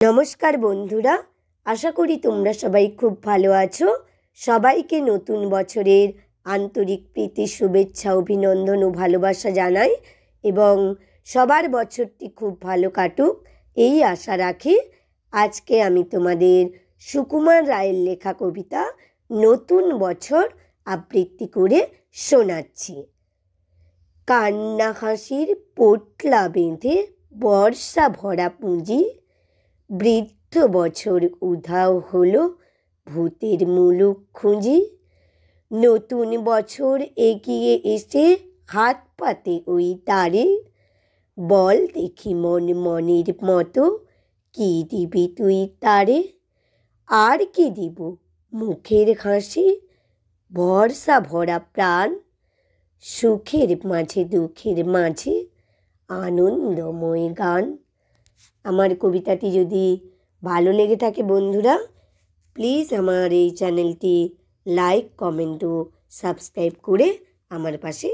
নমস্কার বন্ধুরা, আশা করি তোমরা সবাই খুব ভালো আছো। সবাইকে নতুন বছরের আন্তরিক প্রীতি, শুভেচ্ছা, অভিনন্দন ও ভালোবাসা জানাই এবং সবার বছরটি খুব ভালো কাটুক এই আশা রাখি। আজকে আমি তোমাদের সুকুমার রায়ের লেখা কবিতা নতুন বছর আবৃত্তি করে শোনাচ্ছি। কান্না হাসির পোটলা বেঁধে বর্ষা ভরা পুঁজি, বৃদ্ধ বছর উধাও হলো ভূতের মুলুক খুঁজি। নতুন বছর এগিয়ে এসে হাত পাতে ওই তারে, বল দেখি মন মনের মতো কি দিবি তুই তারে। আর কি দিব মুখের হাসি, ভরসা ভরা প্রাণ, সুখের মাঝে দুঃখের মাঝে আনন্দময় গান। আমার কবিতাটি যদি ভালো লেগে থাকে বন্ধুরা, প্লিজ আমার এই চ্যানেলটি লাইক, কমেন্ট ও সাবস্ক্রাইব করে আমার পাশে